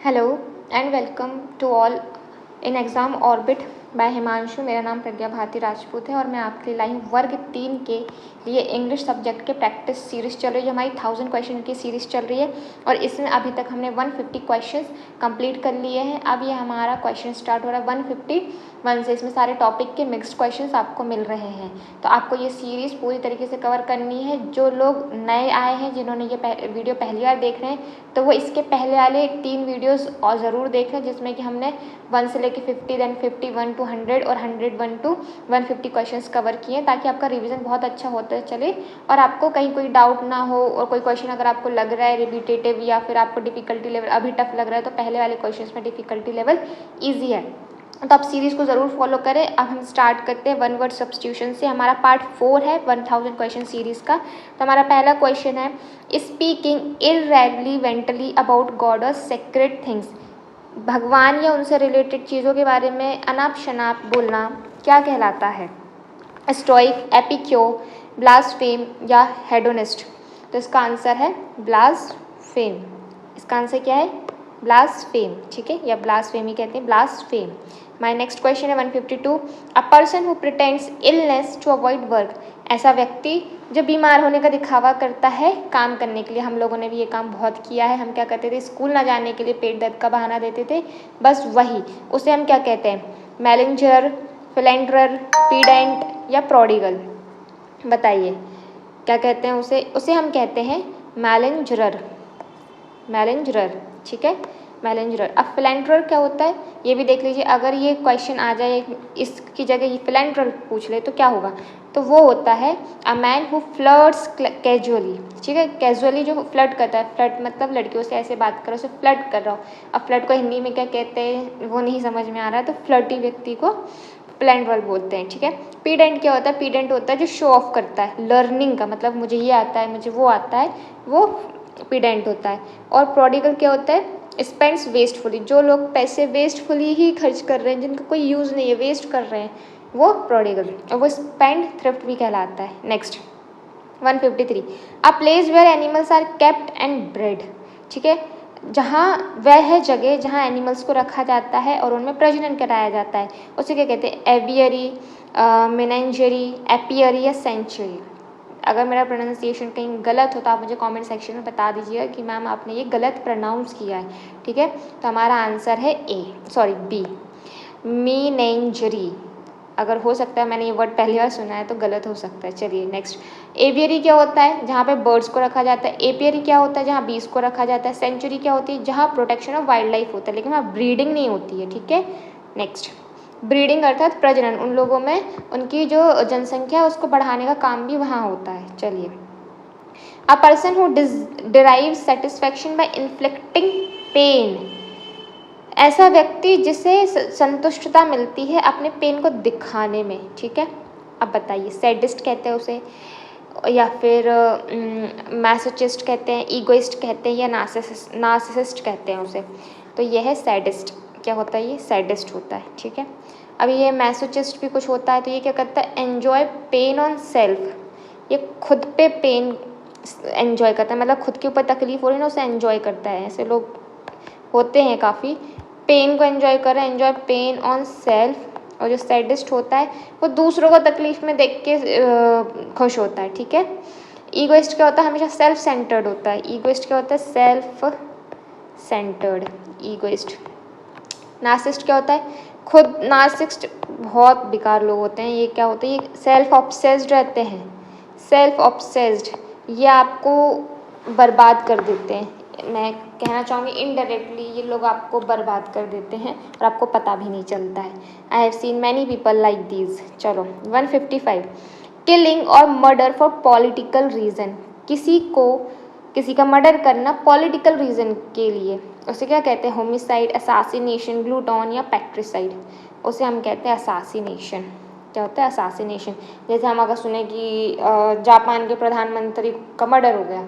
Hello and welcome to all in Exam Orbit by Himanshu. मेरा नाम प्रज्ञा भारती राजपूत है और मैं आपके लिए लाई हूँ वर्ग 3 के लिए इंग्लिश सब्जेक्ट के प्रैक्टिस सीरीज़ चल रही है, जो हमारी 1000 क्वेश्चन की सीरीज़ चल रही है और इसमें अभी तक हमने 150 क्वेश्चंस कंप्लीट कर लिए हैं। अब ये हमारा क्वेश्चन स्टार्ट हो रहा है 151 से। इसमें सारे टॉपिक के मिक्स्ड क्वेश्चंस आपको मिल रहे हैं, तो आपको ये सीरीज़ पूरी तरीके से कवर करनी है। जो लोग नए आए हैं, जिन्होंने ये वीडियो पहली बार देख रहे हैं, तो वो इसके पहले वाले 3 वीडियोज़ और ज़रूर देखें, जिसमें कि हमने 1 से लेकर 50, देन 51 to 100 और 101 to 150 क्वेश्चंस कवर किए, ताकि आपका रिवीजन बहुत अच्छा होता चले और आपको कहीं कोई डाउट ना हो। और कोई क्वेश्चन अगर आपको लग रहा है रिपीटेटिव या फिर आपको डिफिकल्टी लेवल अभी टफ लग रहा है, तो पहले वाले क्वेश्चंस में डिफिकल्टी लेवल ईजी है, तो आप सीरीज़ को ज़रूर फॉलो करें। अब हम स्टार्ट करते हैं 1 वर्ड सब्स्टिट्यूशन से। हमारा पार्ट 4 है 1000 क्वेश्चन सीरीज़ का। तो हमारा पहला क्वेश्चन है, स्पीकिंग इररेलीवेंटली अबाउट गॉड और सेक्रेड थिंग्स। भगवान या उनसे रिलेटेड चीज़ों के बारे में अनाप शनाप बोलना क्या कहलाता है? स्टोइक, एपिक्योर, ब्लास्फेम या हेडोनिस्ट? तो इसका आंसर है ब्लास्फेम। इसका आंसर क्या है? ब्लास्फेम, ठीक है, या ब्लास्फेमी कहते हैं, ब्लास्फेम। माय नेक्स्ट क्वेश्चन है 152, a person who pretends illness to avoid work. ऐसा व्यक्ति जो बीमार होने का दिखावा करता है काम करने के लिए। हम लोगों ने भी ये काम बहुत किया है। हम क्या करते थे, स्कूल ना जाने के लिए पेट दर्द का बहाना देते थे, बस वही, उसे हम क्या कहते हैं? मैलेंजर, फिलेंडरर, पीडेंट या प्रोडिगल? बताइए क्या कहते हैं उसे? उसे हम कहते हैं मैलेंजरर, मैलेंजरर, ठीक है, मैलेंजरर। अब फिलेंडरर क्या होता है, ये भी देख लीजिए। अगर ये क्वेश्चन आ जाए, इसकी जगह ये फिलेंडरर पूछ ले, तो क्या होगा? तो वो होता है a man who flirts casually, ठीक है, कैजुअली जो फ्लर्ट करता है। फ्लर्ट मतलब लड़कियों से ऐसे बात करो, उसे फ्लर्ट कर रहा हो। अब फ्लर्ट को हिंदी में क्या कहते हैं वो नहीं समझ में आ रहा है, तो फ्लर्टी व्यक्ति को फिलेंडरर बोलते हैं, ठीक है। पीडेंट क्या होता है? पीडेंट होता है जो शो ऑफ करता है, लर्निंग का मतलब मुझे ये आता है, मुझे वो आता है, वो पीडेंट होता है। और प्रोडिगल क्या होता है? स्पेंड्स वेस्टफुली, जो लोग पैसे वेस्टफुली ही खर्च कर रहे हैं, जिनका कोई यूज़ नहीं है, वेस्ट कर रहे हैं, वो प्रोडिगल। और वो स्पेंड थ्रिफ्ट भी कहलाता है। Next 153, a place where animals are kept and bred, ठीक है, जहाँ वह है जगह जहाँ एनिमल्स को रखा जाता है और उनमें प्रजनन कराया जाता है, उसे क्या कहते हैं? एवियरी, मेनेंजरी, एपियरी या सेंचुरी? अगर मेरा प्रोनाउंसिएशन कहीं गलत हो तो आप मुझे कमेंट सेक्शन में बता दीजिएगा कि मैम आपने ये गलत प्रोनाउंस किया है, ठीक है। तो हमारा आंसर है बी, मीनेंजरी। अगर हो सकता है मैंने ये वर्ड पहली बार सुना है तो गलत हो सकता है। चलिए नेक्स्ट, एवियरी क्या होता है? जहाँ पे बर्ड्स को रखा जाता है। एपियरी क्या होता है? जहाँ बीस को रखा जाता है। सेंचुरी क्या होती है? जहाँ प्रोटेक्शन ऑफ वाइल्ड लाइफ होता है, लेकिन वहाँ ब्रीडिंग नहीं होती है, ठीक है। नेक्स्ट, ब्रीडिंग अर्थात प्रजनन, उन लोगों में उनकी जो जनसंख्या है उसको बढ़ाने का काम भी वहाँ होता है। चलिए, a person who derive satisfaction by inflicting pain. ऐसा व्यक्ति जिसे संतुष्टता मिलती है अपने पेन को दिखाने में, ठीक है। अब बताइए, सैडिस्ट कहते हैं उसे, या फिर मैसोचिस्ट कहते हैं, ईगोइस्ट कहते हैं, या नार्सिसिस्ट कहते हैं उसे? तो यह है सैडिस्ट। क्या होता है? ये सैडिस्ट होता है, ठीक है। अब ये मैसोचिस्ट भी कुछ होता है, तो ये क्या करता है? एन्जॉय पेन ऑन सेल्फ, ये खुद पे पेन एन्जॉय करता है, मतलब खुद के ऊपर तकलीफ हो रही है ना, उसे एन्जॉय करता है। ऐसे लोग होते हैं काफ़ी, पेन को एंजॉय कर रहे हैं, एंजॉय पेन ऑन सेल्फ। और जो सैडिस्ट होता है वो दूसरों को तकलीफ में देख के खुश होता है, ठीक है। ईगोइस्ट क्या होता है? हमेशा सेल्फ सेंटर्ड होता है। ईगोइस्ट क्या होता है? Self centred, egoist. नार्सिसिस्ट क्या होता है? खुद, नार्सिसिस्ट बहुत बेकार लोग होते हैं। ये क्या होते हैं? ये सेल्फ ऑब्सेस्ड रहते हैं, सेल्फ ऑब्सेस्ड। ये आपको बर्बाद कर देते हैं। मैं कहना चाहूँगी इनडायरेक्टली ये लोग आपको बर्बाद कर देते हैं और आपको पता भी नहीं चलता है। I have seen many people like these. चलो 155, किलिंग और मर्डर फॉर पॉलिटिकल रीज़न। किसी का मर्डर करना पॉलिटिकल रीज़न के लिए, उसे क्या कहते हैं? होमिसाइड, असासिनेशन, ग्लूटॉन या पैट्रिसाइड? उसे हम कहते हैं असासिनेशन। क्या होता है? असासिनेशन। जैसे हम अगर सुने कि जापान के प्रधानमंत्री का मर्डर हो गया,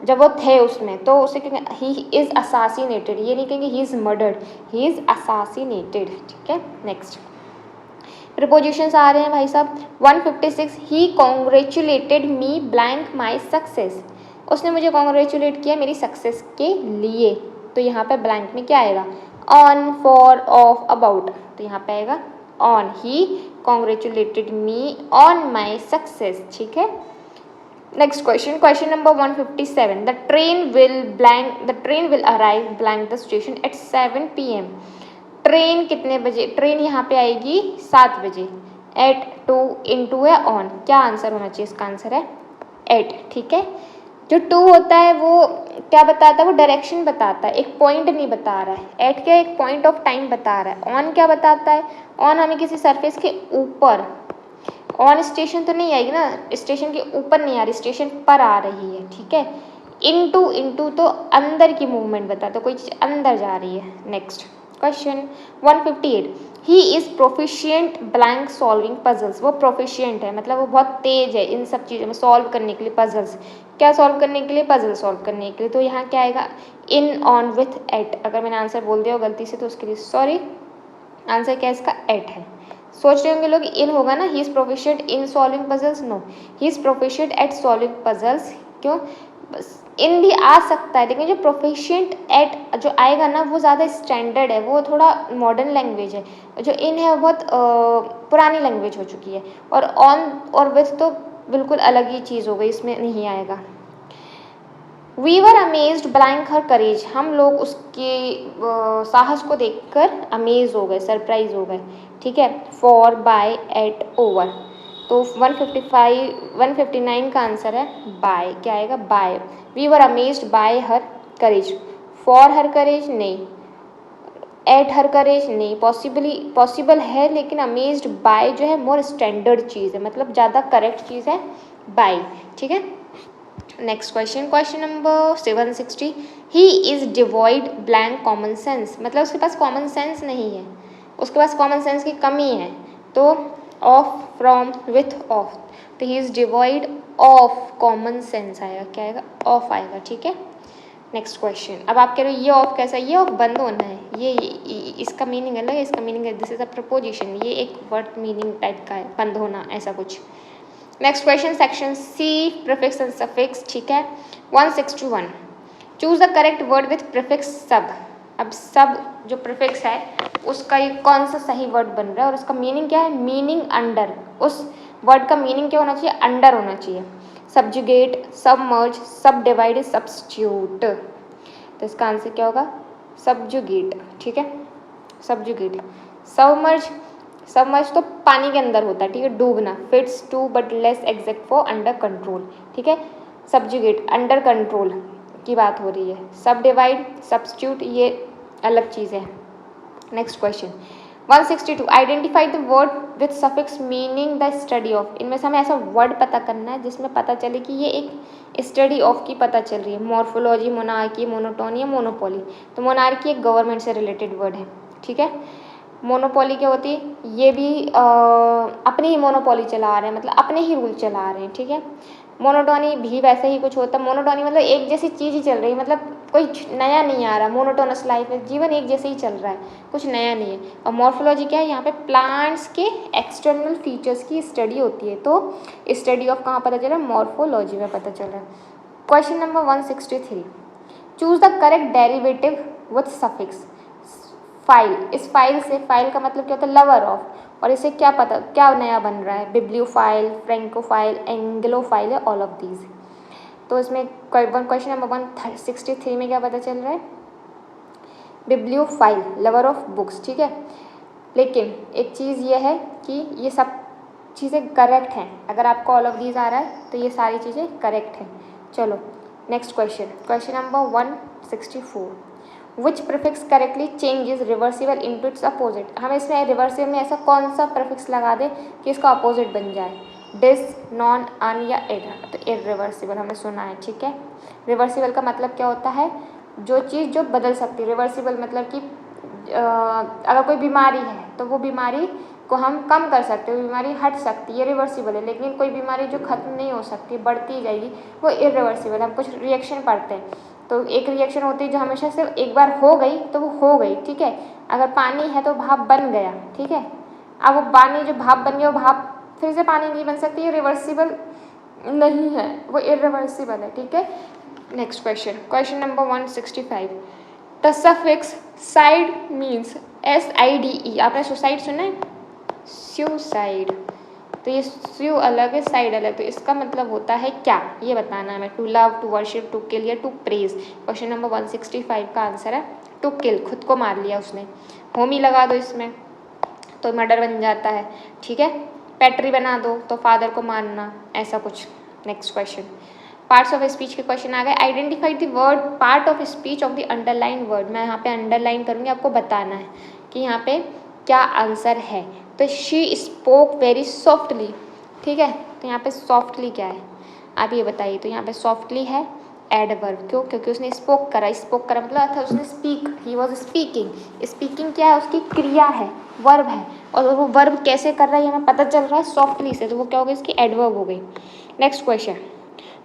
जब वो थे उसमें, तो उसे कहेंगे ही इज़ असासिनेटेड। ये नहीं कहेंगे he is murdered, he is असासिनेटेड, ठीक है। नेक्स्ट प्रिपोजिशंस आ रहे हैं भाई साहब। 156, he congratulated me blank my success. उसने मुझे कॉन्ग्रेचुलेट किया मेरी सक्सेस के लिए। तो यहाँ पे ब्लैंक में क्या आएगा, ऑन, फॉर, ऑफ, अबाउट, तो यहाँ पे आएगा on, he congratulated me on my success, ठीक है। Next question, question number 157, the train will arrive blank the station at 7 PM। Train कितने बजे, ट्रेन यहाँ पे आएगी 7 बजे, एट, टू, इनटू है ऑन, क्या आंसर होना चाहिए, इसका आंसर है एट, ठीक है। जो टू होता है वो क्या बताता है, वो डायरेक्शन बताता है, एक पॉइंट नहीं बता रहा है। एट क्या, एक पॉइंट ऑफ टाइम बता रहा है। ऑन क्या बताता है, ऑन हमें किसी सरफेस के ऊपर, ऑन स्टेशन तो नहीं आएगी ना, स्टेशन के ऊपर नहीं आ रही, स्टेशन पर आ रही है, ठीक है। इनटू तो अंदर की मूवमेंट बताता है, कोई चीज़ अंदर जा रही है। Next question 158, he is proficient blank solving puzzles. वो प्रोफिशिएंट है मतलब वो बहुत तेज है इन सब चीज़ों में सॉल्व करने के लिए, पजल्स क्या सॉल्व करने के लिए, पजल सॉल्व करने के लिए। तो यहाँ क्या आएगा, इन, ऑन, विथ, एट। अगर मैंने आंसर बोल दिया हो गलती से तो उसके लिए सॉरी, आंसर क्या है इसका, एट है। सोच रहे होंगे लोग इन होगा ना, he is proficient in solving puzzles, no, he is proficient at solving puzzles. क्यों, बस इन भी आ सकता है, लेकिन जो प्रोफिशिएंट एट जो आएगा ना वो ज़्यादा स्टैंडर्ड है, वो थोड़ा मॉडर्न लैंग्वेज है। जो इन है वो बहुत पुरानी लैंग्वेज हो चुकी है। और ऑन और विथ तो बिल्कुल अलग ही चीज़ हो गई, इसमें नहीं आएगा। वी वर अमेज्ड ब्लैंक हर करेज। हम लोग उसके साहस को देखकर अमेज हो गए, सरप्राइज हो गए, ठीक है। For, by, at, over. तो 159 का आंसर है बाय, क्या आएगा, by. We were amazed by her courage. For her courage नहीं, एट हर करेज नहीं, पॉसिबल है, लेकिन अमेज्ड बाय जो है मोर स्टैंडर्ड चीज़ है, मतलब ज़्यादा करेक्ट चीज़ है बाय, ठीक है। Next question, question number 760, he is devoid blank common sense. मतलब उसके पास कॉमन सेंस नहीं है, उसके पास कॉमन सेंस की कमी है। तो ऑफ, फ्रॉम, विथ, ऑफ, तो he is devoid of common sense आएगा, क्या आएगा, ऑफ आएगा, ठीक है। नेक्स्ट क्वेश्चन, अब आप कह रहे हो ये ऑफ कैसा, ये ऑफ बंद होना है, ये इसका मीनिंग अलग है, इसका मीनिंग है, दिस इज अ प्रपोजिशन, ये एक वर्ड मीनिंग टाइप का है, बंद होना ऐसा कुछ। Next question, section C, prefix and suffix, ठीक है। 161, choose the correct word with prefix sub. अब सब जो प्रीफिक्स है उसका ये कौन सा सही वर्ड बन रहा है और उसका मीनिंग क्या है, मीनिंग अंडर। उस वर्ड का मीनिंग क्या होना चाहिए, अंडर होना चाहिए। सब्जुगेट, सबमर्ज, सब डिवाइड, सब्स्टिट्यूट। तो इसका आंसर क्या होगा, सब्जुगेट, ठीक है। सब्जुगेट, सबमर्ज, सबमर्ज तो पानी के अंदर होता है, ठीक है, डूबना। Fits to but less exact for under control, ठीक है। सब्जुगेट अंडर कंट्रोल की बात हो रही है। सब डिवाइड, सब्स्टिट्यूट ये अलग चीज़ है। Next question 162, identify the word with suffix meaning the study of. इनमें से हमें ऐसा वर्ड पता करना है जिसमें पता चले कि ये एक स्टडी ऑफ की पता चल रही है। मॉर्फोलॉजी, मोनार्की, मोनोटोनी या मोनोपोली। तो मोनार्की एक गवर्नमेंट से रिलेटेड वर्ड है, ठीक है। मोनोपोली क्या होती है, ये भी अपनी ही मोनोपोली चला रहे हैं, मतलब अपने ही रूल चला रहे हैं, ठीक है। मोनोटोनी भी वैसे ही कुछ होता है, मोनोटोनी मतलब एक जैसी चीज़ ही चल रही है, मतलब कोई नया नहीं आ रहा। मोनोटोनस लाइफ है, जीवन एक जैसे ही चल रहा है, कुछ नया नहीं है। और मॉर्फोलॉजी क्या है, यहाँ पे प्लांट्स के एक्सटर्नल फीचर्स की स्टडी होती है। तो स्टडी ऑफ कहाँ पता चल रहा है, मॉर्फोलॉजी में पता चल रहा है। Question number 163, choose the correct derivative with suffix. File, इस फाइल से, फाइल का मतलब क्या होता है, लवर ऑफ, और इसे क्या पता क्या नया बन रहा है, बिब्लियोफाइल, फ्रेंकोफाइल, एंग्लोफाइल या ऑल ऑफ दीज। तो इसमें क्वेश्चन नंबर 163 में क्या पता चल रहा है, बिब्लियोफाइल, लवर ऑफ बुक्स, ठीक है। लेकिन एक चीज़ ये है कि ये सब चीज़ें करेक्ट हैं। अगर आपको ऑल ऑफ दीज आ रहा है तो ये सारी चीज़ें करेक्ट हैं। चलो next question, question number 164, which prefix correctly changes reversible into its opposite. हम इसमें रिवर्सिबल में ऐसा कौन सा प्रीफिक्स लगा दें कि इसका अपोजिट बन जाए, डिस, नॉन, अन या इड। तो इरिवर्सिबल हमने सुना है, ठीक है। रिवर्सिबल का मतलब क्या होता है, जो चीज़ जो बदल सकती है। रिवर्सिबल मतलब कि अगर कोई बीमारी है तो वो बीमारी को हम कम कर सकते हैं, बीमारी हट सकती है, रिवर्सिबल है। लेकिन कोई बीमारी जो खत्म नहीं हो सकती, बढ़ती जाएगी, वो इरिवर्सिबल। हम कुछ रिएक्शन पढ़ते हैं तो एक रिएक्शन होती है जो हमेशा से एक बार हो गई तो वो हो गई, ठीक है। अगर पानी है तो भाप बन गया, ठीक है। अब वो पानी जो भाप बन गया वो भाप फिर से पानी नहीं बन सकती, ये रिवर्सिबल नहीं है, वो इरिवर्सिबल है, ठीक है। Next question, question number 165, the suffix side means SIDE, आपने सुसाइड सुना है, सुसाइड, तो ये सु अलग है साइड अलग, तो इसका मतलब होता है क्या, ये बताना है हमें। To love, to worship, to kill या टू प्रेज। क्वेश्चन नंबर 165 का आंसर है टू किल, खुद को मार लिया उसने। होमी लगा दो इसमें तो मर्डर बन जाता है, ठीक है। पैट्री बना दो तो फादर को मारना, ऐसा कुछ। Next question, parts of speech के क्वेश्चन आ गए। Identify the word part of speech of the underline word. मैं यहाँ पे अंडरलाइन करूँगी, आपको बताना है कि यहाँ पे क्या आंसर है। तो शी स्पोक वेरी सॉफ्टली, ठीक है, तो यहाँ पे सॉफ्टली क्या है आप ये बताइए। तो यहाँ पे सॉफ्टली है एडवर्ब, क्यों, क्योंकि उसने स्पोक करा, स्पोक करा मतलब था उसने speak, he was speaking. Speaking क्या है, उसकी क्रिया है, वर्ब है, और वो वर्ब कैसे कर रहा है हमें पता चल रहा है सॉफ्टली से, तो वो क्या हो गई, इसकी एडवर्ब हो गई। Next question,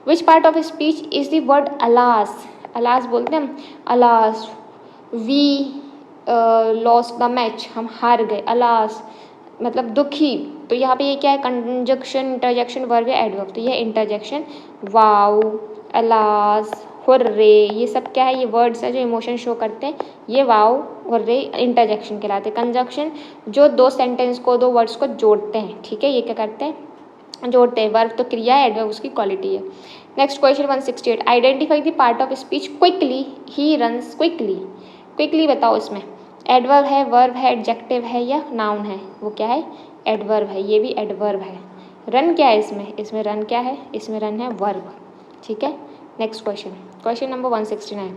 which part of speech is the word alas. Alas बोलते हैं हम, alas we lost the match, हम हार गए, अलास मतलब दुखी। तो यहाँ पे ये क्या है, कंजक्शन, इंटरजेक्शन, वर्ब या एडवर्ब, तो ये इंटरजेक्शन। वाओ, अलास, हुर्रे, ये सब क्या है, ये वर्ड्स है जो इमोशन शो करते हैं, ये वाओ हुर्रे इंटरजेक्शन कहलाते हैं। कंजक्शन जो दो सेंटेंस को, दो वर्ड्स को जोड़ते हैं, ठीक है, ये क्या करते हैं, जोड़ते हैं। वर्ब तो क्रिया है, एडवर्ब उसकी क्वालिटी है। Next question 168, identify the part of speech quickly, he runs quickly. Quickly बताओ, इसमें एडवर्ब है, वर्ब है, एडजेक्टिव है या नाउन है, वो क्या है, एडवर्ब है, ये भी एडवर्ब है। रन क्या है इसमें, इसमें रन क्या है, इसमें रन है वर्ब, ठीक है। Next question, question number 169,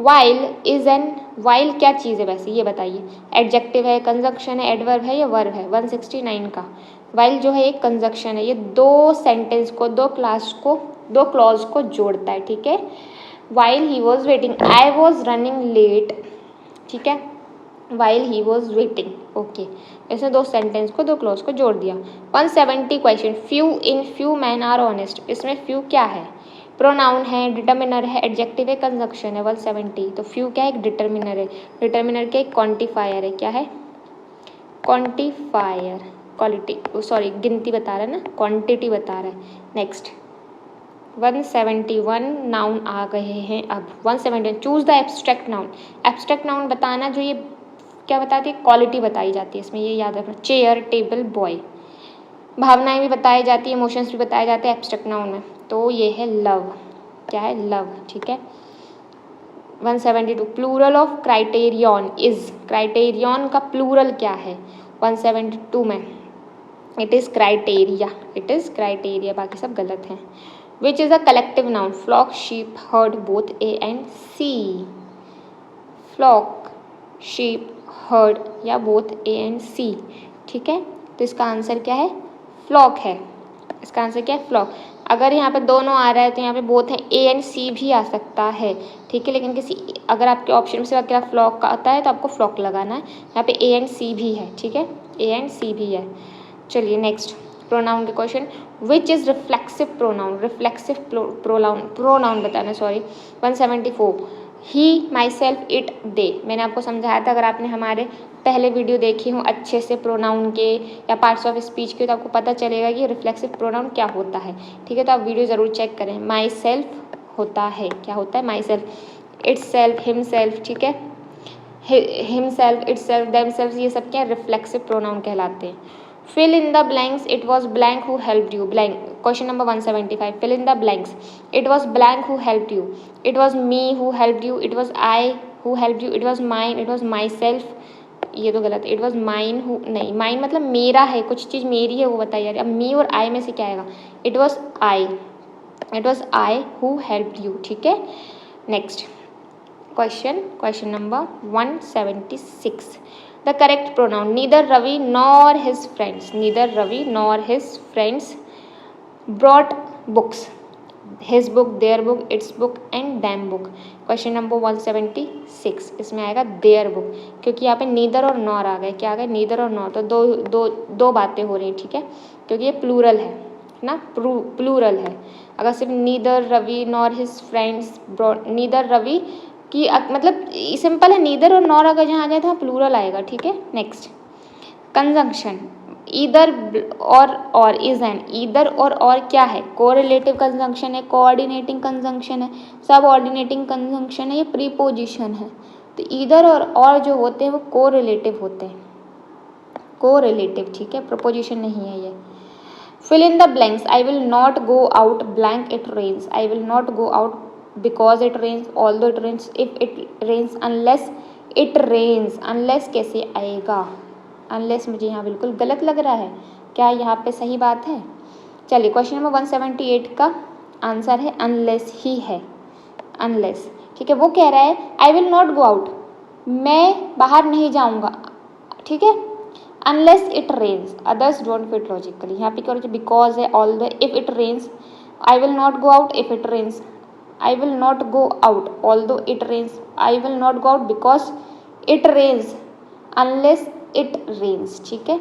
while is an, while क्या चीज़ है वैसे ये बताइए, एडजेक्टिव है, कंजक्शन है, एडवर्ब है या वर्ब है। 169 का वाइल जो है एक कंजक्शन है, ये दो सेंटेंस को, दो क्लास को, दो क्लॉज को जोड़ता है, ठीक है। While he was waiting, I was running late, ठीक है, while he was waiting, okay. इसने दो सेंटेंस को, दो क्लॉज को जोड़ दिया। 170 question, few in few men are honest, इसमें फ्यू क्या है, प्रोनाउन है, डिटर्मिनर है, एडजेक्टिव है, कंजक्शन है। 170, तो फ्यू क्या है, एक डिटर्मिनर है, डिटर्मिनर क्या एक क्वांटिफायर है, क्या है, क्वांटिफायर, क्वालिटी, सॉरी गिनती बता रहा है ना, क्वांटिटी बता रहा है। नेक्स्ट 171 नाउन आ गए हैं अब। 171, choose the abstract noun. Abstract noun बताना जो ये क्या बताती है, क्वालिटी बताई जाती है इसमें, ये याद रखना। चेयर, टेबल, बॉय, भावनाएं भी बताई जाती है, इमोशंस भी बताए जाते हैं एब्स्ट्रैक्ट नाउन में, तो ये है लव, क्या है, लव, ठीक है। 172, plural of criterion is, criterion का प्लूरल क्या है 172 में, it is criteria, it is criteria, बाकी सब गलत हैं। Which is a collective noun, flock, sheep, herd, both A and C. Flock, sheep, herd या बोथ ए एंड सी, ठीक है। तो इसका आंसर क्या है, फ्लॉक है, इसका आंसर क्या है, फ्लॉक। अगर यहाँ पे दोनों आ रहा है तो यहाँ पे बोथ है, ए एंड सी भी आ सकता है, ठीक है, लेकिन किसी अगर आपके ऑप्शन में से अगर फ्लॉक का आता है तो आपको फ्लॉक लगाना है। यहाँ पे ए एंड सी भी है, ठीक है, ए एंड सी भी है। चलिए नेक्स्ट, प्रोनाउन के question, which is reflexive pronoun, reflexive pronoun बताना, sorry. 174, he, myself, it, they, मैंने आपको समझाया था, अगर आपने हमारे पहले वीडियो देखी हो अच्छे से प्रोनाउन के या पार्ट्स ऑफ स्पीच के, तो आपको पता चलेगा कि रिफ्लेक्सिव प्रोनाउन क्या होता है, ठीक है। तो आप वीडियो ज़रूर चेक करें। माई सेल्फ होता है, क्या होता है, my self, it's self, him self, ठीक है, him self, it's self, them self, ये सब क्या रिफ्लेक्सिव प्रोनाउन कहलाते हैं। fill in the blanks, it was blank who helped you, blank। question number 175, fill in the blanks, it was blank who helped you, it was me who helped you, it was I who helped you, it was mine, it was myself, ये तो गलत है, it was mine who, नहीं, mine मतलब मेरा है, कुछ चीज़ मेरी है वो बताई जा रही है। अब me और I में से क्या आएगा, it was I who helped you, ठीक है। Next question number 176, the correct pronoun, neither Ravi nor his friends brought books, his book, their book, its book and them book। Question number 176, इसमें आएगा their book, क्योंकि यहाँ पे neither और nor आ गए, क्या आ गए, neither और nor, तो दो बातें हो रही हैं, ठीक है, क्योंकि ये प्लूरल है ना, प्लूरल है। अगर सिर्फ neither Ravi nor his friends brought, neither Ravi कि मतलब सिंपल है, नीदर और नॉर अगर जहाँ आ जाए तो प्लूरल आएगा, ठीक है। नेक्स्ट कंजंक्शन, ईदर और इज एन, ईदर और क्या है, कोरिलेटिव कंजंक्शन है, कोऑर्डिनेटिंग कंजंक्शन है, सब ऑर्डिनेटिंग कंजंक्शन है, ये प्रीपोजिशन है, तो ईदर और जो होते हैं वो को रिलेटिव होते हैं, को रिलेटिव, ठीक है, प्रपोजिशन नहीं है ये। Fill in the blanks, I will not go out blank it rains, I will not go out because it rains, although it rains, if it rains, unless it rains. Unless कैसे आएगा, unless मुझे यहाँ बिल्कुल गलत लग रहा है, क्या यहाँ पे सही बात है? चलिए क्वेश्चन नंबर 178 का आंसर है अनलेस ही है, अनलेस, ठीक है। वो कह रहा है I will not go out, मैं बाहर नहीं जाऊँगा, ठीक है, unless it rains, others don't fit logically. यहाँ पे क्या होता है, बिकॉज है, all the, if it rains, I will not go out if it rains, I will not go out although it rains, I will not go out because it rains, unless it rains, ठीक है।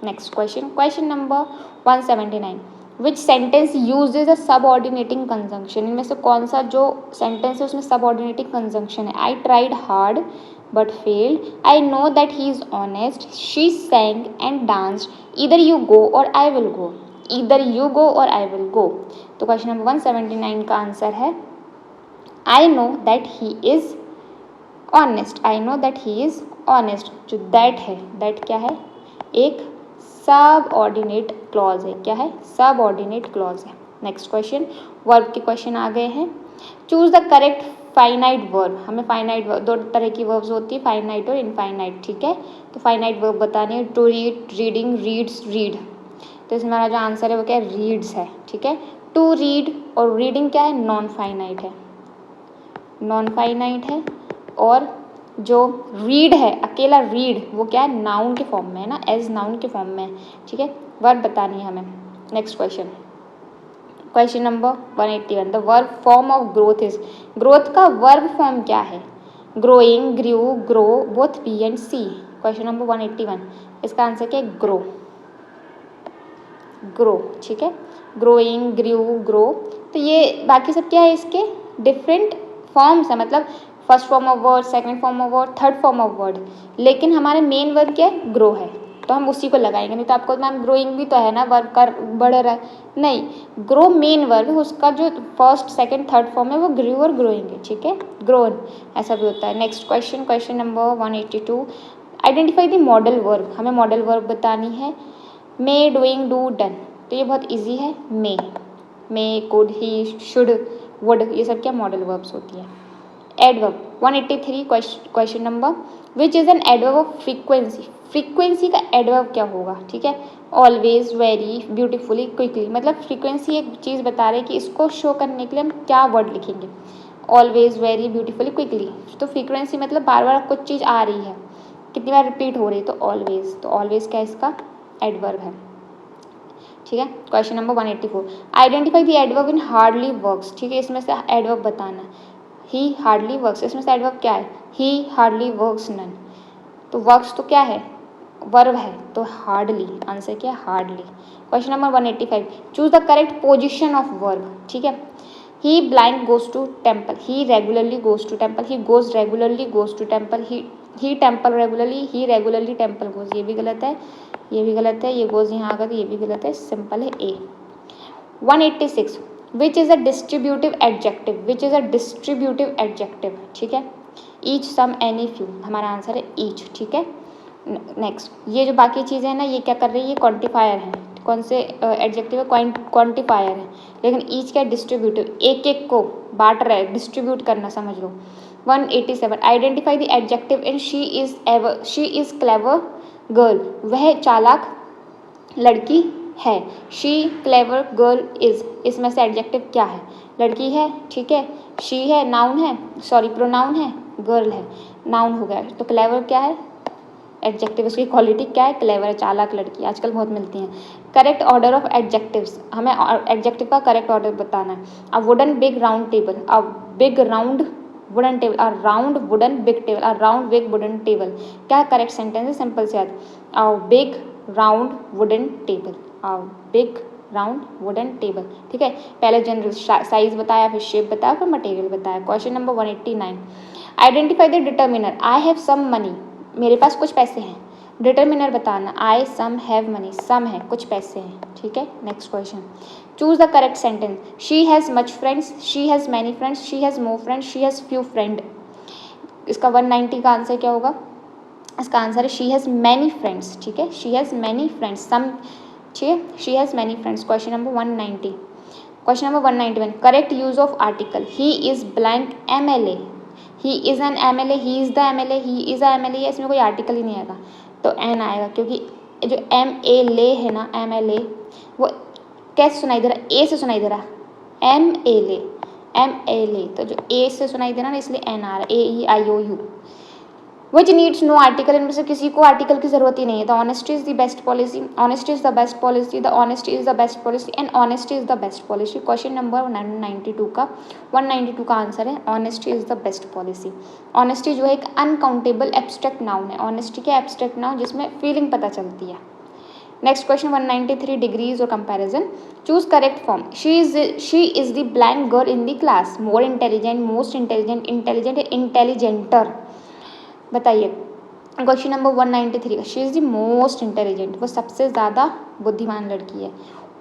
Next question, question number 179, which sentence usage a subordinating conjunction. इनमें से कौन सा जो sentence है उसमें subordinating conjunction है? I tried hard but failed, I know that he is honest, she sang and danced, either you go or I will go, either you go or I will go। तो question number 179 का answer है I know that he is honest, I know that he is honest। जो that है, that क्या है? एक subordinate clause है, क्या है? सबऑर्डिनेट क्लॉज है। नेक्स्ट क्वेश्चन, वर्ब के क्वेश्चन आ गए हैं। Choose the correct finite verb. हमें फाइनाइट वर्ब, दो तरह की वर्ब्स होती है, फाइनाइट और इनफाइनाइट, ठीक है। तो फाइनाइट वर्ब बतानी है, to read, reading, reads, read. तो इसमें हमारा जो आंसर है वो क्या है? रीड्स है, ठीक है। टू रीड और रीडिंग क्या है? नॉन फाइनाइट है, नॉन फाइनाइट है। और जो रीड है, अकेला रीड, वो क्या है? नाउन के फॉर्म में है ना, एज नाउन के फॉर्म में है, ठीक है। वर्ब बतानी है हमें। Next question, question number 181, the verb form of growth is. Growth का वर्ब फॉर्म क्या है? Growing, grew, grow, both B and C. Question number 181, इसका आंसर क्या है? ग्रो, ग्रो, ठीक है। Growing, grew, grow. तो ये बाकी सब क्या है? इसके डिफरेंट फॉर्म्स है, मतलब first form of word, second form of word, third form of word, लेकिन हमारे मेन वर्ब क्या है? ग्रो है, तो हम उसी को लगाएंगे। नहीं तो आपको मैम ग्रोइंग भी तो है ना, वर्ब कर बढ़ रहा है, नहीं, ग्रो मेन वर्ब है, उसका जो फर्स्ट सेकंड थर्ड फॉर्म है वो ग्रू और ग्रोइंग है, ठीक है, ग्रोन, ऐसा भी होता है। Next question, question number 182, identify the modal verb. हमें मॉडल वर्ब बतानी है। मे, डूइंग, डू, डन। तो ये बहुत ईजी है, मे, कुड, ही, शुड, वुड, ये सब क्या मॉडल वर्ब्स होती है। Adverb 183, question number, which is an adverb of frequency. Frequency का एडवर्ब क्या होगा? ठीक है, ऑलवेज, वेरी, ब्यूटीफुली, क्विकली। मतलब फ्रीक्वेंसी एक चीज़ बता रहे कि इसको शो करने के लिए हम क्या वर्ड लिखेंगे? Always, very, beautifully, quickly. तो फ्रीक्वेंसी मतलब बार बार कुछ चीज़ आ रही है, कितनी बार रिपीट हो रही है, तो ऑलवेज। तो ऑलवेज क्या इसका एडवर्ब है, ठीक है। Question number 184, identify the adverb in hardly works. ठीक है, इसमें से एडवर्ब बताना। ही हार्डली वर्क्स, इसमें से एडवर्ब क्या है? He hardly works none. तो वर्क्स तो क्या है? वर्ब है, तो हार्डली, आंसर क्या है? Hardly. Question number 185, choose the correct position of verb. ठीक है, he blind goes to temple, he regularly goes to temple, he goes regularly goes to temple, he temple regularly, he regularly temple goes. ये भी गलत है, ये भी गलत है, ये गोज यहाँ आकर ये भी गलत है, सिंपल है ए। 186, विच is a distributive adjective, which is a distributive adjective. ठीक है, ईच, सम, एनी, फ्यू, हमारा आंसर है ईच। ठीक है, नेक्स्ट, ये जो बाकी चीज़ें हैं ना, ये क्या कर रही है? ये क्वांटिफायर है। कौन से एडजेक्टिव है? क्वांटिफायर है। लेकिन ईच क्या? डिस्ट्रीब्यूटिव, एक एक को बांट रहा है, डिस्ट्रीब्यूट करना समझ लो। 187, identify the adjective in she is clever girl. वह चालाक लड़की है। शी क्लेवर गर्ल इज़, इसमें से एडजेक्टिव क्या है? लड़की है, ठीक है, शी है, नाउन है, सॉरी प्रोनाउन है, गर्ल है, नाउन हो गया। तो क्लेवर क्या है? एडजेक्टिव, उसकी क्वालिटी क्या है? क्लेवर है, चालाक लड़की, आजकल बहुत मिलती हैं। करेक्ट ऑर्डर ऑफ एडजेक्टिव्स, हमें एडजेक्टिव का करेक्ट ऑर्डर बताना है। A wooden big round table, a big round wooden table, a round wooden big table, a round big wooden table. क्या करेक्ट सेंटेंस है? सिंपल से याद, a big round wooden table, a big round wooden table. ठीक है, पहले general size बताया, फिर shape बताया, फिर मटेरियल बताया। Question number 189, identify the determiner. I have some money, मेरे पास कुछ पैसे हैं। डिटर्मिनर बताना, आई सम हैव मनी, सम है, कुछ पैसे हैं। ठीक है, next question, choose the correct sentence. She has much friends, she has many friends, she has more friends, she has few friend. इसका 190 का आंसर क्या होगा? इसका आंसर है शी हैज़ मैनी फ्रेंड्स। ठीक है, शी हैज़ मैनी फ्रेंड्स, सम, ठीक है, she has many friends. Question number 190। Question number 191, correct use of article. He is blank MLA। He is an MLA, he is the MLA, he is a MLA, इसमें कोई article ही नहीं आएगा तो N आएगा, क्योंकि जो MLA है ना, MLA वो कैसे सुनाई दे रहा है? ए से सुनाई दे रहा है, MLA, तो जो ए से सुनाई दे रहा है ना, इसलिए एन आ रहा है, AEIOU। Which needs no article, इनमें से किसी को आर्टिकल की जरूरत ही नहीं है। The honesty is the best policy, honesty is the best policy, the honesty is the best policy and honesty is the best policy. Question number 192 का answer है honesty is the best policy. Honesty जो है एक uncountable abstract noun है। Honesty क्या abstract noun जिसमें feeling पता चलती है। नेक्स्ट क्वेश्चन 193, डिग्रीज और comparison. Choose correct form. She is the blank girl in the class, more intelligent, most intelligent, intelligent, intelligenter. बताइए क्वेश्चन नंबर 193 का, she is the most intelligent, वो सबसे ज़्यादा बुद्धिमान लड़की है।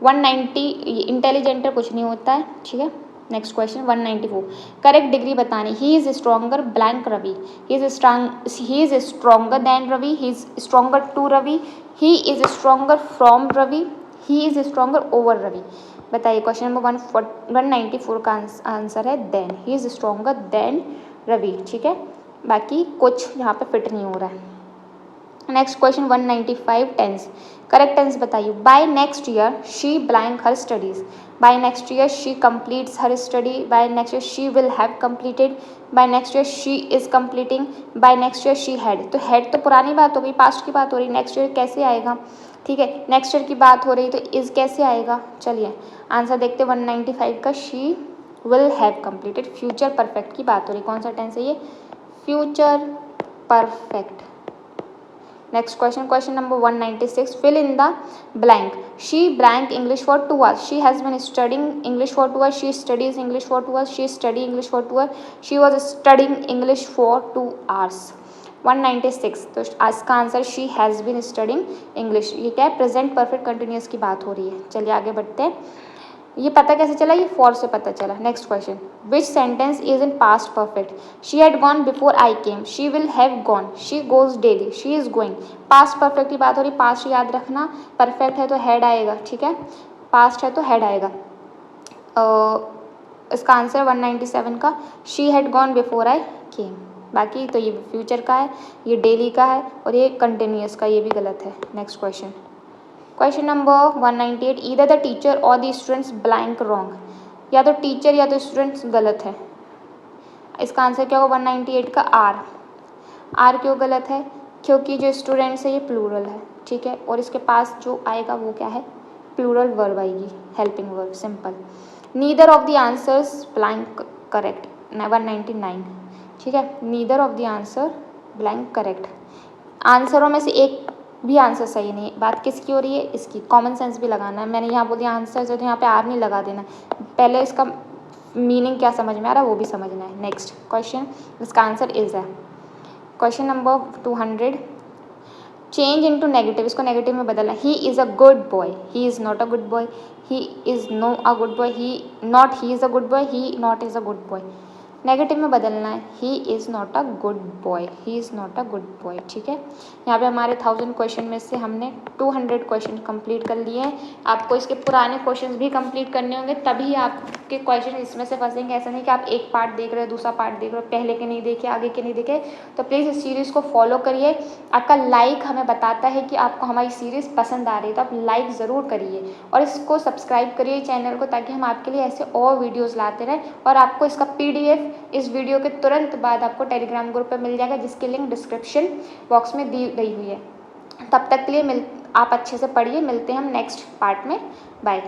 190 इंटेलिजेंटर कुछ नहीं होता है। ठीक है, नेक्स्ट क्वेश्चन 194, करेक्ट डिग्री बतानी। He is stronger blank Ravi, he is stronger than Ravi, he is stronger to Ravi, he is stronger from Ravi, he is stronger over Ravi. बताइए क्वेश्चन नंबर 194 का आंसर है then, he is stronger than Ravi. ठीक है, बाकी कुछ यहाँ पे फिट नहीं हो रहा है। Next question 195, tense. Correct tense बताइए। By next year she blank her studies, by next year she completes her study, by next year she will have completed, by next year she is completing, by next year she had. तो had तो पुरानी बात हो गई, past की बात हो रही, नेक्स्ट ईयर कैसे आएगा? ठीक है, नेक्स्ट ईयर की बात हो रही तो इज कैसे आएगा? चलिए आंसर देखते 195 का, she will have completed, future perfect की बात हो रही। कौन सा टेंस है ये? Future perfect. Next question, question number 196, fill in the blank. She blank English for 2 hours, she has been studying English for 2 hours, she studies English for 2 hours, she study English for 2 hours, she was studying English for 2 hours। 196, तो इसका answer she has been studying English. ये क्या है? Present perfect continuous की बात हो रही है। चलिए आगे बढ़ते हैं। ये पता कैसे चला? ये फॉर से पता चला। Next question, which sentence is in past perfect. She had gone before I came, she will have gone, she goes daily, she is going. Past perfect की बात हो रही, पास्ट याद रखना, परफेक्ट है तो हेड आएगा। ठीक है, पास्ट है तो हेड आएगा। इसका आंसर 197 का, she had gone before I came. बाकी तो ये फ्यूचर का है, ये डेली का है और ये कंटिन्यूस का, ये भी गलत है। Next question, question number 198, either the teacher और द स्टूडेंट्स ब्लैंक रॉन्ग। या तो टीचर या तो स्टूडेंट्स गलत है। इसका आंसर क्या होगा 198 का? आर क्यों गलत है? क्योंकि जो स्टूडेंट्स है ये प्लूरल है। ठीक है, और इसके पास जो आएगा वो क्या है? प्लूरल वर्ब आएगी, helping verb, simple. Neither of the answers blank correct, 199। ठीक है, neither of the answer blank correct. आंसरों में से एक भी आंसर सही नहीं है। बात किसकी हो रही है? इसकी। कॉमन सेंस भी लगाना है। मैंने यहाँ बोल दिया आंसर जो, तो यहाँ पे आर नहीं लगा देना, पहले इसका मीनिंग क्या समझ में आ रहा है वो भी समझना है। नेक्स्ट क्वेश्चन, इसका आंसर इज है। Question number 200, change into negative, इसको नेगेटिव में बदलना। He is a good boy, he is not a good boy, he is no a good boy, he is a good boy, he not is a good boy. Negative में बदलना है, he is not a good boy, he is not a good boy. ठीक है, यहाँ पे हमारे 1000 question में से हमने 200 क्वेश्चन कंप्लीट कर लिए हैं। आपको इसके पुराने क्वेश्चंस भी कंप्लीट करने होंगे, तभी आपके क्वेश्चन इसमें से फंसेंगे। ऐसा नहीं कि आप एक पार्ट देख रहे हो, दूसरा पार्ट देख रहे हो, पहले के नहीं देखे, आगे के नहीं देखे। तो प्लीज़ इस सीरीज़ को फॉलो करिए। आपका लाइक हमें बताता है कि आपको हमारी सीरीज़ पसंद आ रही है, तो आप लाइक ज़रूर करिए और इसको सब्सक्राइब करिए चैनल को, ताकि हम आपके लिए ऐसे और वीडियोज़ लाते रहें। और आपको इसका PDF इस वीडियो के तुरंत बाद आपको टेलीग्राम ग्रुप पर मिल जाएगा, जिसकी लिंक डिस्क्रिप्शन बॉक्स में दी गई हुई है। तब तक के लिए आप अच्छे से पढ़िए, मिलते हैं हम नेक्स्ट पार्ट में। बाय।